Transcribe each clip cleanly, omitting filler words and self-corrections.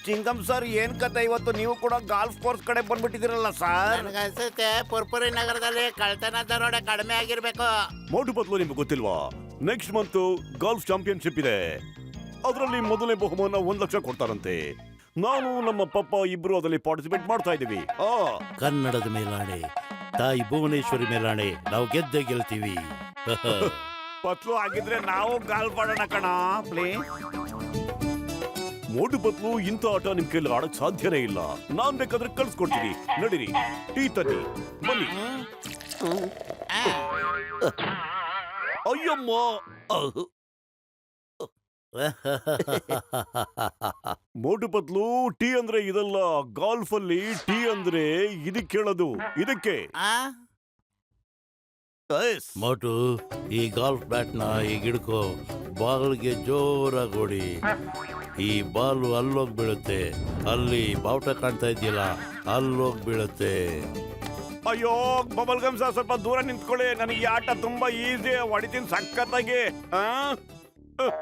Chingam sir, ಏನ್ ಕತೆ ಇವತ್ತು ನೀವು ಕೂಡ ಗಾಲ್ಫ್ ಕೋರ್ಸ್ ಕಡೆ ಬಂದ್ಬಿಟ್ಟಿದಿರಲ್ಲ ಸರ್? ನನಗನ್ಸುತ್ತೆ ಪುರ್ಪುರಿ ನಗರದಲ್ಲಿ ಕಳ್ತನ ದರೋಡೆ ಕಡಿಮೆ ಆಗಿರ್ಬೇಕು. ಮೋಟು ಬದಲು ನಿಮ್ಗೆ ಗೊತ್ತಿಲ್ವಾ? ನೆಕ್ಸ್ಟ್ ಮಂತ್ ಗಾಲ್ಫ್ ಚಾಂಪಿಯನ್ಶಿಪ್ ಇದೆ. ಅದರಲ್ಲಿ ಮೊದಲನೇ ಬಹುಮಾನ 1 ಲಕ್ಷ ಕೊಡ್ತಾರಂತೆ. ನಾನು ನಮ್ಮ ಪಪ್ಪ ಇಬ್ರು ಅದರಲ್ಲಿ ಪಾರ್ಟಿಸಿಪೇಟ್ ಮಾಡ್ತಾ ಇದೀವಿ. ಕನ್ನಡದ ಮೇಲಾಣೆ, ತಾಯಿ ಭುವನೇಶ್ವರಿ ಮೇಲಾಣೆ, ನಾವು ಗೆದ್ದೆ ಗೆಲ್ತೀವಿ. ಪತ್ಲು ಆಗಿದ್ರೆ ನಾವು ಗಾಲ್ಫ್ ಆಡೋಣ ಕಣ ಪ್ಲೀಸ್. ಮೋಟು ಬದಲು ಇಂಥ ಆಟ ನಿಮ್ ಕೈಲಿ ಆಡಕ್ ಸಾಧ್ಯನೇ ಇಲ್ಲ. ನಾನ್ ಬೇಕಾದ್ರೆ ಕಳ್ಸ್ಕೊಡ್ತೀನಿ. ನಡೀರಿ, ಟೀ ತನ್ನಿ, ಬನ್ನಿ. ಅಯ್ಯಮ್ಮ, ಮೋಟು ಪತ್ಲು, ಟೀ ಅಂದ್ರೆ ಇದಲ್ಲ. ಗಾಲ್ಫ್ ಅಲ್ಲಿ ಟೀ ಅಂದ್ರೆ ಇದಕ್ಕೆ ಹೇಳೋದು, ಇದಕ್ಕೆ. ಮೋಟು, ಈ ಗಾಲ್ಫ್ ಬ್ಯಾಟ್ ನ ಈಗ ಹಿಡ್ಕೋ, ಬಾಲ್ಗೆ ಜೋರಾಗಿ ಹೊಡಿ. ಈ ಬಾಲ್ ಅಲ್ಲೋಗಿ ಬೀಳುತ್ತೆ. ಅಲ್ಲಿ ಬಾವುಟ ಕಾಣ್ತಾ ಇದೆಯಲ್ಲ, ಅಲ್ಲೋಗಿ ಬೀಳುತ್ತೆ. ಅಯ್ಯೋ ಬಬಲ್ ಗಮ್ ಸರ್, ಸ್ವಲ್ಪ ದೂರ ನಿಂತ್ಕೊಳ್ಳಿ. ನನಗೆ ಈ ಆಟ ತುಂಬಾ ಈಸಿ, ಹೊಡಿತೀನಿ ಸಖತ್ತಾಗಿ. ಅಯ್ಯೋ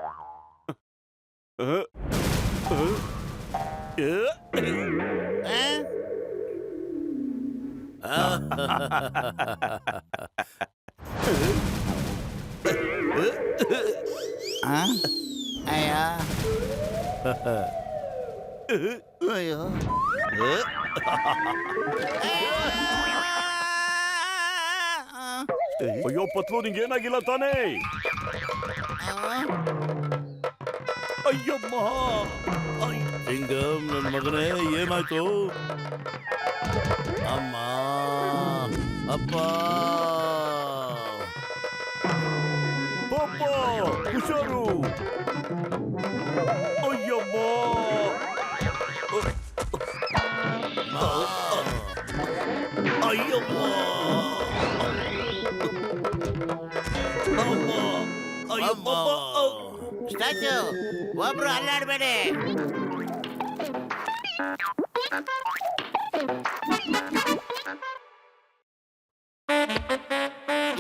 ಅಯ್ಯೋ ಅಯ್ಯೋ ಪತ್ಲು, ನಿಂಗೆ ಏನಾಗಿಲ್ಲ ತಾನೇ? ಅಯ್ಯಮ್ಮ, ಸಿಂಗಂ, ನನ್ನ ಮಗನೇ, ಏನಾಯ್ತು? ಅಮ್ಮ, ಅಪ್ಪ, ಪಪ್ಪ, ಹುಷಾರು. ಅಯ್ಯಮ್ಮ, ಅಯ್ಯಮ್ಮ, ಅಯ್ಯಮ್ಮ. ಸ್ಟ್ಯಾಚು, ಒಬ್ರು ಅಲ್ಲಾಡ್ಬೇಡಿ.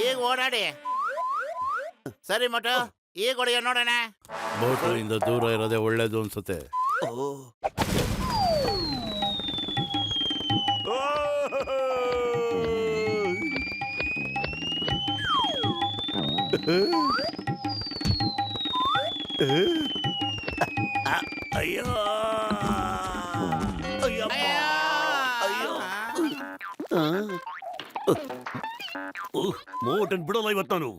ಈಗ ಓಡಾಡಿ. ಸರಿ ಮೋಟು, ಈಗ ಹೊಡೆಯ ನೋಡೋಣ. ಮೋಟು ಇಂದ ದೂರ ಇರೋದೇ ಒಳ್ಳೇದು ಅನ್ಸುತ್ತೆ. ಅಯ್ಯೋ, ಅಯ್ಯಮ್ಮ, ಅಯ್ಯೋ. ಮೋಟನ್ ಬಿಡಲ್ಲ ಇವತ್ತು ನಾನು.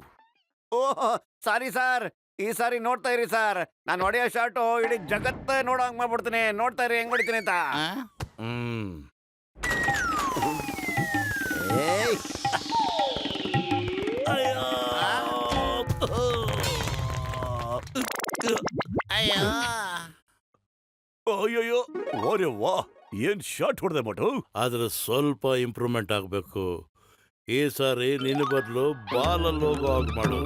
ಓಹ್ ಸಾರಿ ಸರ್, ಈ ಸಾರಿ ನೋಡ್ತಾ ಇರಿ ಸರ್. ನಾನು ಹೊಡೆಯೋ ಶಾಟು ಇಡೀ ಜಗತ್ತೇ ನೋಡೋ ಹಂಗ್ ಮಾಡ್ಬಿಡ್ತೀನಿ. ನೋಡ್ತಾ ಇರಿ ಹೆಂಗ್ ಹೊಡಿತೀನಿ ಅಂತ. ಏಯ್, ಅಯ್ಯೋ ಅಯ್ಯೋ, ಓರೆ ವಾ, ಏನ್ ಶಾಟ್ ಹೊಡೆದೆ ಮೋಟು. ಆದ್ರೆ ಸ್ವಲ್ಪ ಇಂಪ್ರೂವ್ಮೆಂಟ್ ಆಗಬೇಕು. ಈ ಸಾರಿ ನಿನ್ನ ಬದಲು ಬಾಲಲ್ಲಿ ಹೋಗೋ ಹಾಗೆ ಮಾಡು.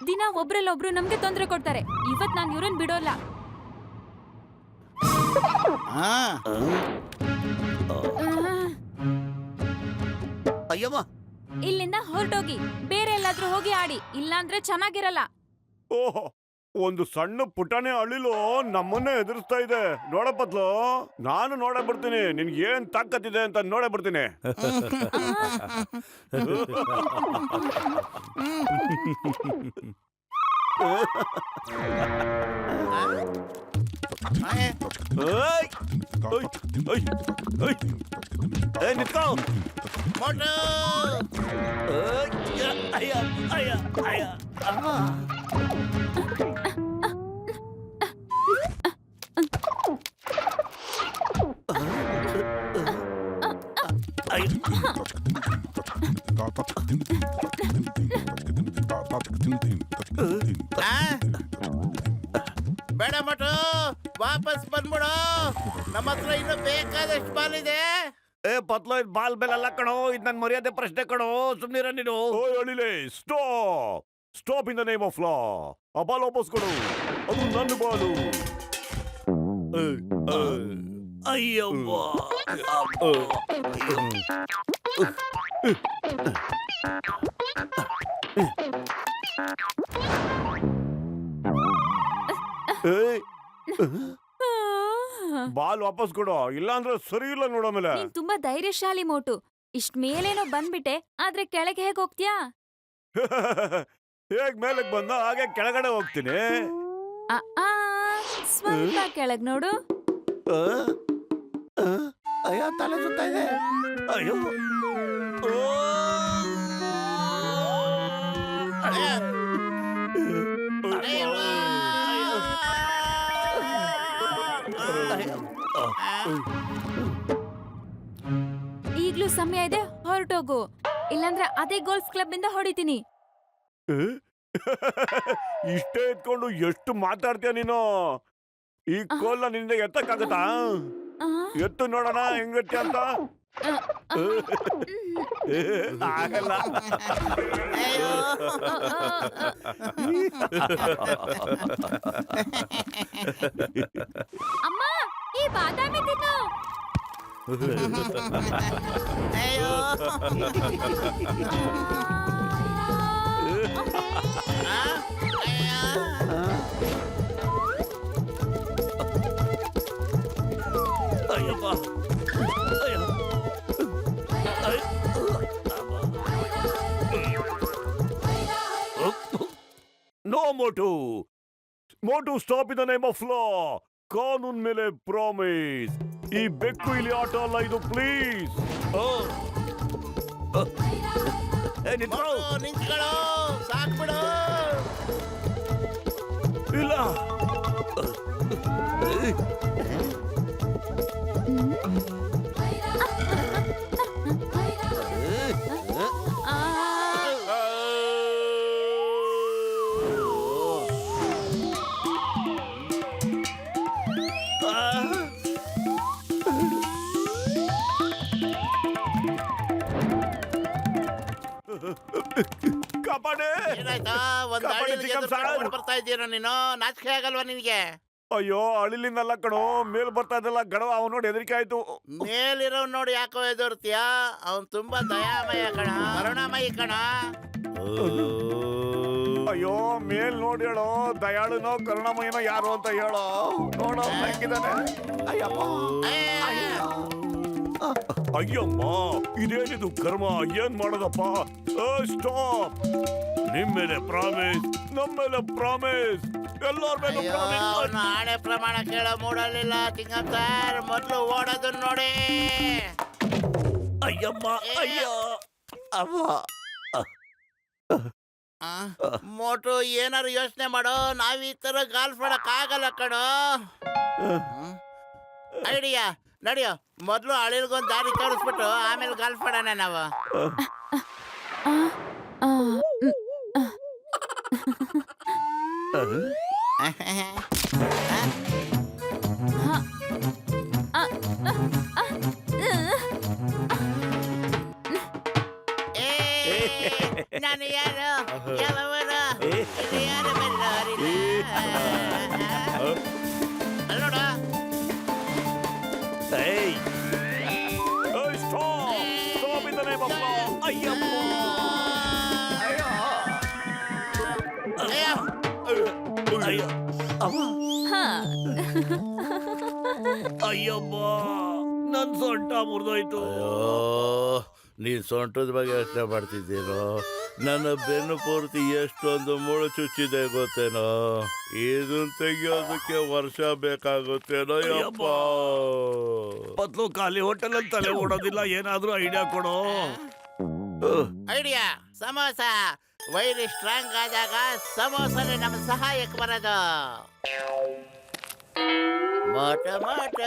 ದಿನ ಒಬ್ರಲ್ಲೊಬ್ರು ನಮ್ಗೆ ತೊಂದರೆ ಕೊಡ್ತಾರೆ. ಇವತ್ ನಾನು ಇವ್ರನ್ ಬಿಡೋಲ್ಲ. ಅಯ್ಯಮ್ಮ, ಇಲ್ಲಿಂದ ಹೊರಟೋಗಿ ಬೇರೆ ಎಲ್ಲಾದ್ರೂ ಹೋಗಿ ಆಡಿ, ಇಲ್ಲಾಂದ್ರೆ ಚೆನ್ನಾಗಿರಲ್ಲ. ಓಹೋ, ಒಂದು ಸಣ್ಣ ಪುಟಾಣಿ ಅಳಿಲು ನಮ್ಮನ್ನೇ ಎದುರಿಸ್ತಾ ಇದೆ. ನೋಡ ಪತ್ಲು, ನಾನು ನೋಡೇ ಬರ್ತೀನಿ ನಿನ್ಗೆ ಏನ್ ತಾಕತ್ತಿದೆ ಅಂತ ನೋಡೇ ಬರ್ತೀನಿ. ನಿತ್ಕೋ. ಮೋಟು, ಬೇಡ ಮೋಟು, ವಾಪಸ್ ಬಂದ್ಬಿಡು. ನಮ್ಮ ಹತ್ರ ಇನ್ನು ಬೇಕಾದಷ್ಟು ಬಾಲ್ ಇದೆ. ಪತ್ಲೋ ಇದು ಬಾಲ್ ಬೆಲ್ ಅಲ್ಲ ಕಣೋ, ಇದು ನನ್ ಮರ್ಯಾದೆ ಪ್ರಶ್ನೆ ಕಣೋ, ಸುಮ್ನಿರ ನೀನು. ಓಯ್ ಅಳಿಲೆ, stop stop in the name of law. ಆ ಬಾಲ್ ವಾಪಸ್ ಕೊಡು, ಅದು ನನ್ನ ಬಾಲು. ಅಯ್ಯವ್ವ. ಏಯ್, ಬಾಲ್ ವಾಪಸ್ ಕೊಡು, ಇಲ್ಲಾಂದ್ರೆ ಸರಿ ಇಲ್ಲ ನೋಡೋ ಮೇಲೆ. ನೀನ್ ತುಂಬಾ ಧೈರ್ಯಶಾಲಿ ಮೋಟು. ಇಷ್ಟ್ ಮೇಲೇನೋ ಬಂದ್ಬಿಟ್ಟೆ, ಆದ್ರೆ ಕೆಳಗೆ ಹೇಗ್ ಹೋಗ್ತೀಯಾ? ಹೇಗ್ ಮೇಲಕ್ ಬಂದ ಹಾಗೆ ಕೆಳಗಡೆ ಹೋಗ್ತೀನಿ. ಆ, ಆ, ಸ್ವಲ್ಪ ಕೆಳಗ್ ನೋಡು. ಅಯ್ಯೋ ತಲೆ ಸುತ್ತಾ ಇದೆ. ಅಯ್ಯೋ ಈಗ್ಲೂ ಸಮಯ ಇದೆ, ಹೊರಟೋಗು. ಇಲ್ಲಾಂದ್ರೆ ಅದೇ ಗೋಲ್ಫ್ ಕ್ಲಬ್ ಇಂದ ಹೊಡಿತೀನಿ. ಇಷ್ಟೇ ಇಟ್ಕೊಂಡು ಎಷ್ಟು ಮಾತಾಡ್ತೀಯ ನೀನು? ಈ ಕೋಲ್ನ ನಿಂದ ಎತ್ತಕ್ಕಾಗತ್ತಾ? ಆ, ಎತ್ತು ನೋಡೋಣ ಹೆಂಗತ್ತೆ ಅಂತ. ಆ, ಆ, ಆಗಲ್ಲ. ಅಯ್ಯೋ. ಅಮ್ಮ, ಈ ಬಾದಾಮಿ ತಿನ್ನು. ಅಯ್ಯೋ. ಆ? ಅಯ್ಯೋ. ಅಯ್ಯಪ್ಪ. ಅಯ್ಯೋ. No Motu, Motu stop in the name of law. ಕಾನೂನ್ ಮೇಲೆ ಪ್ರಾಮಿಸ್. ಈ ಬೆಕ್ಕು ಇಲ್ಲಿ ಆಟ ಅಲ್ಲ ಇದು, ಪ್ಲೀಸ್. ನಿಂತ್ಕೊಳ್ಳು. ಮೋಟು, ನಿಂತ್ಕೊಳ್ಳೋ, ಸಾಕ್ಬಿಡು. ಇಲ್ಲ. ಆ, ಕಾಪಾಡೆ. ಏನಾಯ್ತಾ? ಒಂದ್ ಕಾಪಾಡಿ ಗಾಡಿಯಲ್ಲಿ ಚಿಕ್ಕಪ್ಪ ಎದುರು ಸಾರ್. ಕರ್ಕೊಂಡ್ ಬರ್ತಾ ಇದ್ದೀರ ನೀನು. ನಾಚಿಕೆ ಆಗಲ್ವಾ ನಿನ್ಗೆ? ಅಯ್ಯೋ ಅಳಿಲಿಂದಲ್ಲ ಕಣೋ, ಮೇಲ್ ಬರ್ತಾ ಇದ್ದಲ್ಲ ಗಡವ, ಅವನು ನೋಡಿ ಹೆದರಿಕೆ ಆಯ್ತು. ಮೇಲಿರೋ ನೋಡಿ ಯಾಕೋ ಎದುರ್ತೀಯ? ಅವನ್ ತುಂಬಾ ದಯಾಮಯ ಕಣ, ಕರುಣಾಮಯಿ ಕಣ. ಅಯ್ಯೋ ಮೇಲ್ ನೋಡಿ ಹೇಳೋ, ದಯಾಳುನೋ ಕರುಣಾಮಯನೋ ಯಾರು ಅಂತ ಹೇಳೋ. ನೋಡೋ ಹೆಂಗಿದಾನೆ. ಅಯ್ಯಪ್ಪ. ಅಯ್ಯಮ್ಮ, ಇದೇನಿದು ಕರ್ಮ, ಏನ್ ಮಾಡೋದಪ್ಪ? ಸ್ಟಾಪ್. ನಿಮ್ ಮೇಲೆ ಪ್ರಾಮಿಸ್, ನಮ್ಮ ಮೇಲೆ ಪ್ರಾಮಿಸ್, ಎಲ್ಲರ ಮೇಲೆ ಅಯ್ಯೋ, ಪ್ರಾಮಿಸ್. ಅವ್ನು ಆಣೆ ಪ್ರಮಾಣ ಕೇಳೋ ಮೂಡಲಿಲ್ಲ ತಿಂಗಮ್ ಸರ್. ಮೊದ್ಲು ಓಡೋದನ್ನ ನೋಡಿ. ಅಯ್ಯಮ್ಮ. ಅಯ್ಯೋ. ಅವ್ವ. ಆ, ಮೋಟು ಏನಾರು ಯೋಚನೆ ಮಾಡೋ. ನಾವ್ ಈ ತರ ಗಾಲ್ಫ್ ಆಡಕ್ ಆಗಲ್ಲ ಕಣೋ. ಐಡಿಯಾ ನಡಿಯೋ. ಮೊದ್ಲು ಅಳಿಲ್ಗೊಂದ್ ದಾರಿ ತೋರಿಸ್ಬಿಟ್ಟು ಆಮೇಲೆ ಗಾಲ್ಫ್ ಆಡೋಣ ನಾವು. ಆ, ಆ, ಏ, ನಾನು ಯಾರು? ಯಾವವರು? ಇದು ಯಾರು ಬಲ್ಲೋರಿಲ್ಲ? ಅಲ್ಲ್ ನೋಡು. ಏಯ್. Stop. Stop in the name of ಲಾ. ಅಯ್ಯಪ್ಪ. ಅಯ್ಯೋ. ಅಯ್ಯೋ. ಅವ್ವ. ಹಾ. ಅಯ್ಯಪ್ಪ, ನನ್ ಸೊಂಟ ಮುರಿದೋಯ್ತು. ಅಯ್ಯೋ, ನೀನ್ ಸೊಂಟದ ಬಗ್ಗೆ ಯೋಚನೆ ಮಾಡ್ತಿದ್ದೀನೋ? ನನ್ನ ಬೆನ್ನು ಪೂರ್ತಿ ಎಷ್ಟೊಂದು ಮುಳು ಚುಚ್ಚಿದೆ ಗೊತ್ತೇನೋ? ಇದನ್ ತೆಗಿಯೋದಕ್ಕೆ ವರ್ಷ ಬೇಕಾಗುತ್ತೇನೋ ಯಪ್ಪ. ಪತ್ಲು ಖಾಲಿ ಹೋಟೆಲ್ ಅಲ್ಲಿ ತಲೆ ಓಡೋದಿಲ್ಲ, ಏನಾದ್ರೂ ಐಡಿಯಾ ಕೊಡು. ಐಡಿಯಾ ಸಮೋಸ. ವೈರಿ ಸ್ಟ್ರಾಂಗ್ ಆದಾಗ ಸಮೋಸನೇ ನಮ್ಮ ಸಹಾಯಕ್ಕೆ ಬರೋದು. ಮೋಟ ಮೋಟ.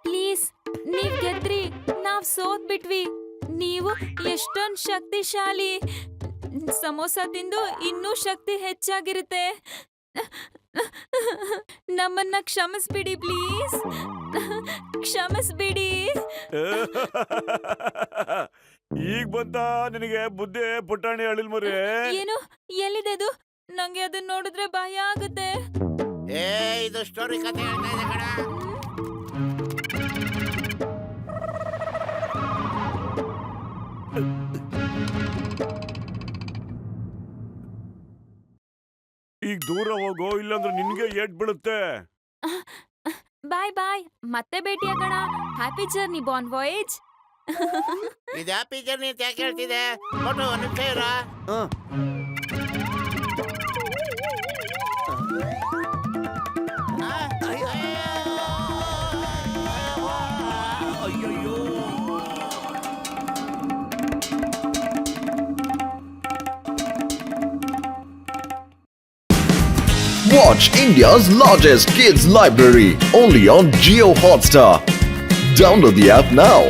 ಪ್ಲೀಸ್, ನೀವ್ ಗೆದ್ರಿ, ನಾವ್ ಸೋತ್ ಬಿಟ್ವಿ. ನೀವು ಎಷ್ಟೊಂದ್ ಶಕ್ತಿಶಾಲಿ. ಸಮೋಸ ತಿಂದು ಇನ್ನೂ ಶಕ್ತಿ ಹೆಚ್ಚಾಗಿರುತ್ತೆ. ನಮ್ಮನ್ನ ಕ್ಷಮಿಸ್ಬಿಡಿ ಪ್ಲೀಸ್, ಕ್ಷಮಿಸ್ಬಿಡಿ. ಈಗ ಬಂತ ನಿನಗೆ ಬುದ್ಧಿ ಪುಟಾಣಿ ಅಳಿಲ್ ಮರಿ. ಏನು, ಎಲ್ಲಿದೆ ಅದು? ನಂಗೆ ಅದನ್ನ ನೋಡಿದ್ರೆ ಭಯ ಆಗುತ್ತೆ. ಏ ಇದು ಸ್ಟೋರಿ ಕತೆ ಹೇಳ್ತಾ ಇದೆ ಕಣ. ಈಗ ದೂರ ಹೋಗೋ, ಇಲ್ಲಾಂದ್ರೆ ನಿನ್ಗೆ ಏಟ್ ಬೀಳುತ್ತೆ. ಬಾಯ್ ಬಾಯ್, ಮತ್ತೆ ಭೇಟಿಯಾಗೋಣ. Happy journey, bon voyage. ಇದು ಹ್ಯಾಪಿ ಜರ್ನಿ ಅಂತ ಯಾಕೆ ಹೇಳ್ತಿದೆ? ಫೋಟೋ ಒಂದು ನಿಮಿಷ ಇರೋ. Watch India's largest kids library only on Jio Hotstar. Download the app now.